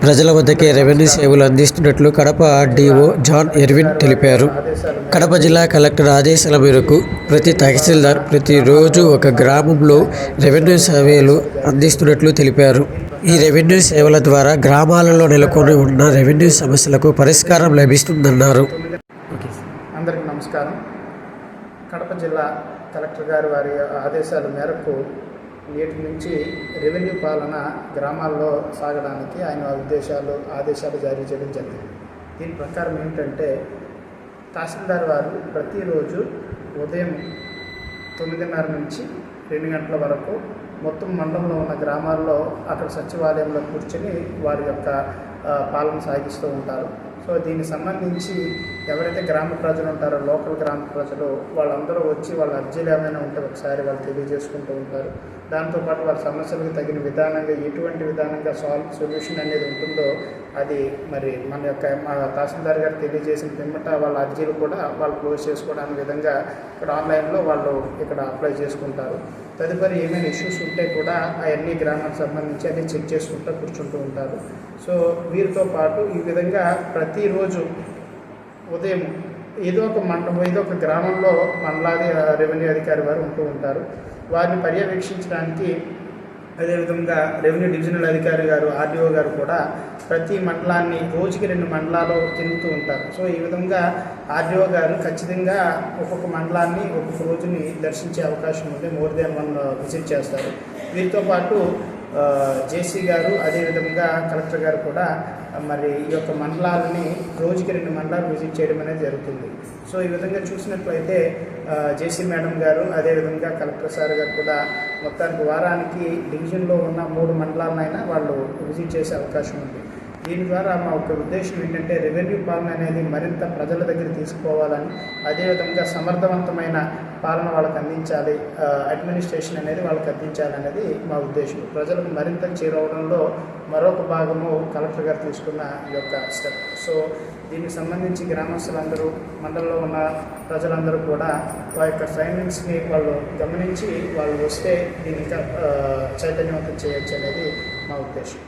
ప్రజల వద్దకే రెవెన్యూ సేవలు అందిస్తున్నట్లు కడప డిఓ జాన్ ఎర్విన్ తెలిపారు. కడప జిల్లా కలెక్టర్ ఆదేశాల మేరకు ప్రతి తహసీల్దార్ ప్రతిరోజు ఒక గ్రామంలో రెవెన్యూ సేవలు అందిస్తున్నట్లు తెలిపారు. ఈ రెవెన్యూ సేవల ద్వారా గ్రామాలలో నెలకొని ఉన్న రెవెన్యూ సమస్యలకు పరిష్కారం లభిస్తుందన్నారు. అందరికీ నమస్కారం. కడప జిల్లా కలెక్టర్ గారి వారి ఆదేశాల మేరకు నేటి నుంచి రెవెన్యూ పాలన గ్రామాల్లో సాగడానికి ఆయన ఆదేశాలు జారీ చేయడం జరిగింది. దీని ప్రకారం ఏంటంటే తహసీల్దార్ వారు ప్రతిరోజు ఉదయం 9:30 నుంచి 2 గంటల వరకు మొత్తం మండలంలో ఉన్న గ్రామాల్లో అక్కడ సచివాలయంలో కూర్చొని వారి యొక్క పాలన సాగిస్తూ ఉంటారు. సో దీనికి సంబంధించి ఎవరైతే గ్రామ ప్రజలు ఉంటారో లోకల్ గ్రామ ప్రజలు వాళ్ళందరూ వచ్చి వాళ్ళ అర్జీలు ఏమైనా ఉంటే ఒకసారి వాళ్ళు తెలియజేసుకుంటూ ఉంటారు. దాంతోపాటు వాళ్ళ సమస్యలకు తగిన విధానంగా ఎటువంటి విధానంగా సొల్యూషన్ అనేది ఉంటుందో అది మరి మన తహసీల్దార్ గారు తెలియజేసిన పిమ్మట వాళ్ళ అర్జీలు కూడా వాళ్ళు క్లోజ్ చేసుకోవడానికి విధంగా ఇక్కడ ఆన్లైన్లో వాళ్ళు ఇక్కడ అప్లై చేసుకుంటారు. తదుపరి ఏమైనా ఇష్యూస్ ఉంటే కూడా అవన్నీ గ్రామానికి సంబంధించి అన్నీ చెక్ చేసుకుంటూ కూర్చుంటూ ఉంటారు. సో వీరితో పాటు ఈ విధంగా ప్రతిరోజు ఉదయం ఏదో ఒక గ్రామంలో మండలాది రెవెన్యూ అధికారి వారు ఉంటూ ఉంటారు. వారిని పర్యవేక్షించడానికి అదేవిధంగా రెవెన్యూ డివిజనల్ అధికారి గారు ఆర్డీఓ గారు కూడా ప్రతి మండలాన్ని రోజుకి 2 మండలాలు తిరుగుతూ ఉంటారు. సో ఈ విధంగా ఆర్డీఓ గారు ఖచ్చితంగా ఒక్కొక్క మండలాన్ని ఒక్కొక్క రోజుని దర్శించే అవకాశం ఉంది. మోర్ దాన్ 1 విజిట్ చేస్తారు. వీరితో పాటు జేసీ గారు అదేవిధంగా కలెక్టర్ గారు కూడా మరి ఈ యొక్క మండలాలని రోజుకి 2 మండలాలు విజిట్ చేయడం అనేది జరుగుతుంది. సో ఈ విధంగా చూసినట్లయితే జేసీ మేడం గారు అదేవిధంగా కలెక్టర్ సార్ గారు కూడా మొత్తానికి వారానికి డివిజన్లో ఉన్న 3 మండలాలనైనా వాళ్ళు విజిట్ చేసే అవకాశం ఉంది. దీని ద్వారా మా ఒక ఉద్దేశం ఏంటంటే రెవెన్యూ పాలన అనేది మరింత ప్రజల దగ్గర తీసుకుపోవాలని, అదేవిధంగా సమర్థవంతమైన పాలన వాళ్ళకి అందించాలి, అడ్మినిస్ట్రేషన్ అనేది వాళ్ళకి అందించాలనేది మా ఉద్దేశం. ప్రజలకు మరింత చేరవడంలో మరొక భాగము కలెక్టర్ గారు తీసుకున్న ఈ యొక్క స్టెప్. సో దీనికి సంబంధించి గ్రామస్తులందరూ మండలంలో ఉన్న ప్రజలందరూ కూడా వారి యొక్క ట్రైనింగ్స్ని వాళ్ళు గమనించి వాళ్ళు వస్తే దీన్ని చైతన్యవంతం చేయొచ్చు అనేది మా ఉద్దేశం.